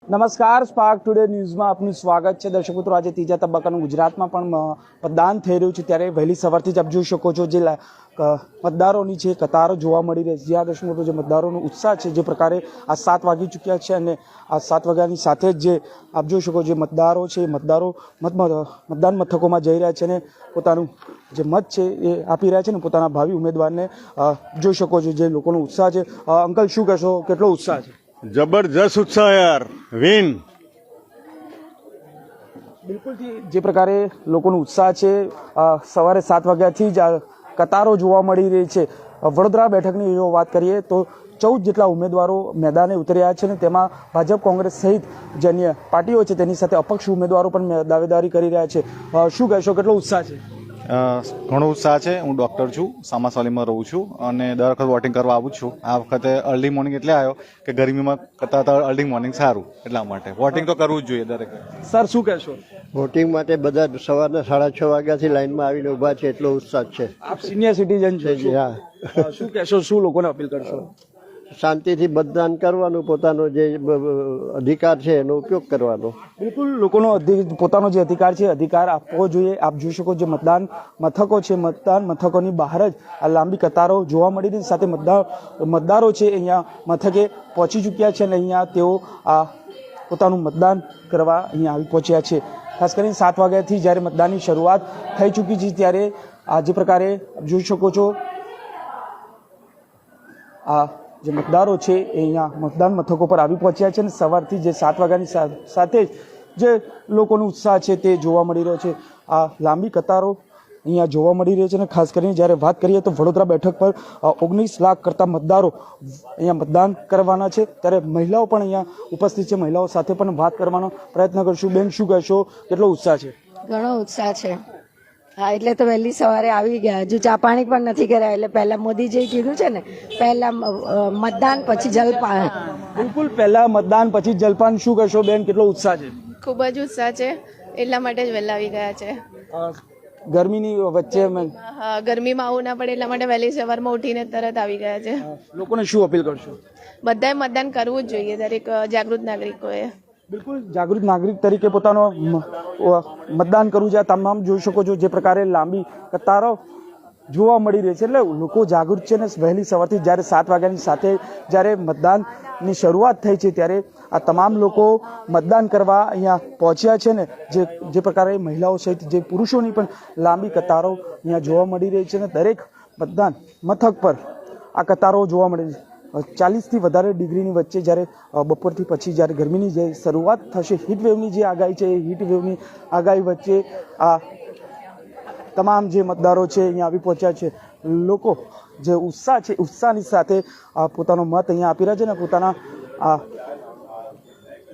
નમસ્કાર, spark today ન્યૂઝમાં આપનું સ્વાગત છે. દર્શક મિત્રો, આજે ત્રીજા તબક્કાનું ગુજરાતમાં પણ મતદાન થઈ રહ્યું છે, ત્યારે વહેલી સવારથી જ આપ જોઈ શકો છો જે મતદારોની જે કતારો જોવા મળી રહી છે. જ્યાં દર્શક મિત્રો, જે મતદારોનો ઉત્સાહ છે, જે પ્રકારે આ 7 વાગી ચૂક્યા છે અને આ 7 વાગ્યાની સાથે જ જે આપ જોઈ શકો જે મતદારો છે, મતદારો મતદાન મથકોમાં જઈ રહ્યા છે અને પોતાનું જે મત છે એ આપી રહ્યા છે ને પોતાના ભાવિ ઉમેદવારને જોઈ શકો છો જે લોકોનો ઉત્સાહ છે. અંકલ, શું કહેશો, કેટલો ઉત્સાહ છે? જબરજસ્ત ઉત્સાહ યાર, વિન. બિલકુલ, જે પ્રકારે લોકોનો ઉત્સાહ છે, સવારે 7 વાગ્યાથી જ કતારો જોવા મળી રહી છે. વડોદરા બેઠકની જો વાત કરીએ તો 14 જેટલા ઉમેદવારો મેદાને ઉતર્યા છે અને તેમાં ભાજપ, કોંગ્રેસ સહિત જે અન્ય પાર્ટીઓ છે તેની સાથે અપક્ષ ઉમેદવારો પણ દાવેદારી કરી રહ્યા છે. શું કહેશો, કેટલો ઉત્સાહ છે? ઘણો ઉત્સાહ છે. હું ડૉક્ટર છું, સામાસાલીમાં રહું છું અને દર વખત વોટિંગ કરવા આવું છું. આ વખતે અર્લી મોર્નિંગ એટલે આવ્યો કે ગરમીમાં કરતાં અર્લી મોર્નિંગ સારું, એટલા માટે વોટિંગ તો કરવું જ જોઈએ દરેક. સર, શું કહેશો? વોટિંગ માટે બધા સવારના 6:30 વાગ્યાથી લાઈનમાં આવીને ઊભા છે, એટલો ઉત્સાહ છે. આપ સિનિયર સિટીઝન છો, હા. શું કહેશો, શું લોકોને અપીલ કરશો? શાંતિથી મતદાન કરવાનું, પોતાનો જે અધિકાર છે એનો ઉપયોગ કરવાનો. બિલકુલ, લોકોનો પોતાનો જે અધિકાર છે અધિકાર આપવો જોઈએ. આપ જોઈ શકો જે મતદાન મથકો છે, મતદાન મથકોની બહાર જ આ લાંબી કતારો જોવા મળી રહી. સાથે મતદારો છે અહીંયા મથકે પહોંચી ચૂક્યા છે અને અહીંયા તેઓ આ પોતાનું મતદાન કરવા અહીંયા આવી પહોંચ્યા છે. ખાસ કરીને 7 વાગ્યાથી જ્યારે મતદાનની શરૂઆત થઈ ચૂકી છે ત્યારે આ જે પ્રકારે જોઈ શકો છો આ જે મતદારો છે એ અહીંયા મતદાન મથકો પર આવી પહોંચ્યા છે અને સવારથી જે 7 વાગ્યાની સાથે જ જે લોકોનો ઉત્સાહ છે તે જોવા મળી રહ્યો છે. આ લાંબી કતારો અહીંયા જોવા મળી રહી છે અને ખાસ કરીને જ્યારે વાત કરીએ તો વડોદરા બેઠક પર 19 લાખ કરતાં મતદારો અહીંયા મતદાન કરવાના છે, ત્યારે મહિલાઓ પણ અહીંયા ઉપસ્થિત છે. મહિલાઓ સાથે પણ વાત કરવાનો પ્રયત્ન કરશું. બેન, શું કહેશો, કેટલો ઉત્સાહ છે? ઘણો ઉત્સાહ છે. હા, એટલે તો વહેલી સવારે આવી ગયા. હજુ ચા પાણી પણ નથી કર્યા. એટલે પહેલા મોદીજીએ કીધું છે ને, પહેલા મતદાન પછી જલપાન. બિલકુલ, પહેલા મતદાન પછી જલપાન. શું કહેશો બેન, કેટલો ઉત્સાહ છે? ખૂબ જ ઉત્સાહ છે, એટલા માટે જ વહેલા આવી ગયા છે. ગરમીની વચ્ચે હા, ગરમીમાં આવું ના પડે એટલા માટે વહેલી સવારમાં ઉઠીને તરત આવી ગયા છે. લોકોને શું અપીલ કરશો? બધાએ મતદાન કરવું જ જોઈએ, દરેક જાગૃત નાગરિકોએ. બિલકુલ, જાગૃત નાગરિક તરીકે પોતાનો મતદાન કરવું છે. તમામ જોઈ શકો છો જે પ્રકારે લાંબી કતારો જોવા મળી રહી છે. એટલે લોકો જાગૃત છે ને વહેલી સવારથી જ્યારે 7 વાગ્યાની સાથે જ્યારે મતદાનની શરૂઆત થઈ છે ત્યારે આ તમામ લોકો મતદાન કરવા અહીંયા પહોંચ્યા છે ને જે પ્રકારે મહિલાઓ સહિત જે પુરુષોની પણ લાંબી કતારો અહીંયા જોવા મળી રહી છે અને દરેક મતદાન મથક પર આ કતારો જોવા મળી રહી છે. 40થી વધારે ડિગ્રીની વચ્ચે જ્યારે બપોરથી પછી જ્યારે ગરમીની જે શરૂઆત થશે, હીટવેવની જે આગાહી છે એ હીટવેવની આગાહી વચ્ચે આ તમામ જે મતદારો છે અહીંયા આવી પહોંચ્યા છે. લોકો જે ઉત્સાહ છે, ઉત્સાહની સાથે પોતાનો મત અહીંયા આપી રહ્યા છે ને પોતાના આ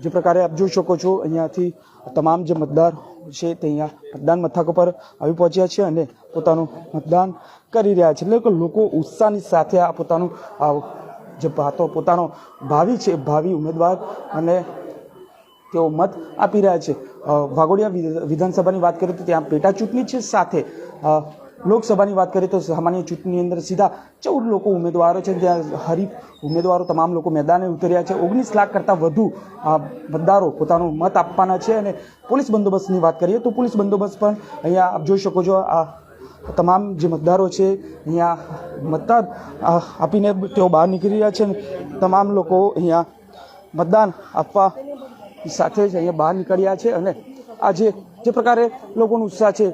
જે પ્રકારે આપ જોઈ શકો છો અહીંયાથી તમામ જે મતદાર છે તે અહીંયા મતદાન મથકો પર આવી પહોંચ્યા છે અને પોતાનું મતદાન કરી રહ્યા છે. એટલે કે લોકો ઉત્સાહની સાથે આ પોતાનું જે પોતાનો ભાવિ ઉમેદવાર અને તેઓ મત આપી રહ્યા છે. વાઘોડિયા વિધાનસભાની વાત કરીએ તો ત્યાં પેટા ચૂંટણી છે, સાથે લોકસભાની વાત કરીએ તો સામાન્ય ચૂંટણીની અંદર સીધા 14 લોકો ઉમેદવારો છે. ત્યાં હરીફ ઉમેદવારો તમામ લોકો મેદાને ઉતર્યા છે. 19 લાખ કરતાં વધુ મતદારો પોતાનો મત આપવાના છે. અને પોલીસ બંદોબસ્તની વાત કરીએ તો પોલીસ બંદોબસ્ત પણ અહીંયા આપ જોઈ શકો છો. આ તમામ જે મતદારો છે અહીંયા મતદાન આપીને તેઓ બહાર નીકળી રહ્યા છે. તમામ લોકો અહીંયા મતદાન આપવા સાથે જ અહીંયા બહાર નીકળ્યા છે અને આજે જે પ્રકારે લોકોનો ઉત્સાહ છે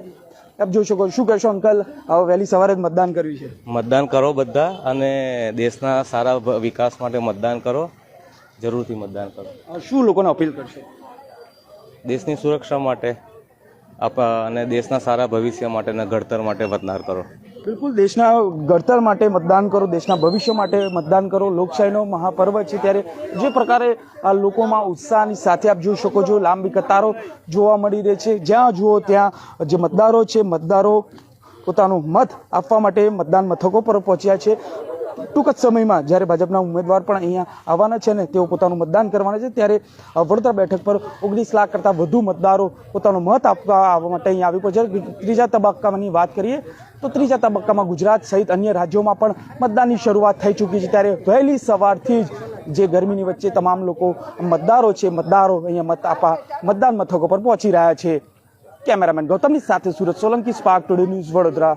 આપ જોઈ શકો. શું કહેશો અંકલ, વહેલી સવારે જ મતદાન કર્યું છે? મતદાન કરો બધા અને દેશના સારા વિકાસ માટે મતદાન કરો, જરૂરથી મતદાન કરો. શું લોકોને અપીલ કરશો? દેશની સુરક્ષા માટે અને દેશના સારા ભવિષ્ય માટે અને ઘડતર માટે મતદાન કરો. બિલકુલ, દેશના ઘડતર માટે મતદાન કરો, દેશના ભવિષ્ય માટે મતદાન કરો. લોકશાહીનો મહાપર્વ છે ત્યારે જે પ્રકારે આ લોકોમાં ઉત્સાહની સાથે આપ જોઈ શકો છો લાંબી કતારો જોવા મળી રહી છે. જ્યાં જુઓ ત્યાં જે મતદારો છે, મતદારો પોતાનું મત આપવા માટે મતદાન મથકો પર પહોંચ્યા છે. ટૂંક જ સમયમાં જ્યારે ભાજપના ઉમેદવાર પણ અહીંયા આવવાના છે ને તેઓ પોતાનું મતદાન કરવાના છે, ત્યારે વડોદરા બેઠક પર 19 લાખ કરતાં વધુ મતદારો પોતાનો મત આપવા આવવા માટે અહીંયા આવી પહોંચ્યા. ત્રીજા તબક્કાની વાત કરીએ તો ત્રીજા તબક્કામાં ગુજરાત સહિત અન્ય રાજ્યોમાં પણ મતદાનની શરૂઆત થઈ ચૂકી છે. ત્યારે વહેલી સવારથી જ જે ગરમીની વચ્ચે તમામ લોકો મતદારો અહીંયા મત આપવા મતદાન મથકો પર પહોંચી રહ્યા છે. કેમેરામેન ગૌતમની સાથે Surat Solanki, spark today news, Vadodara.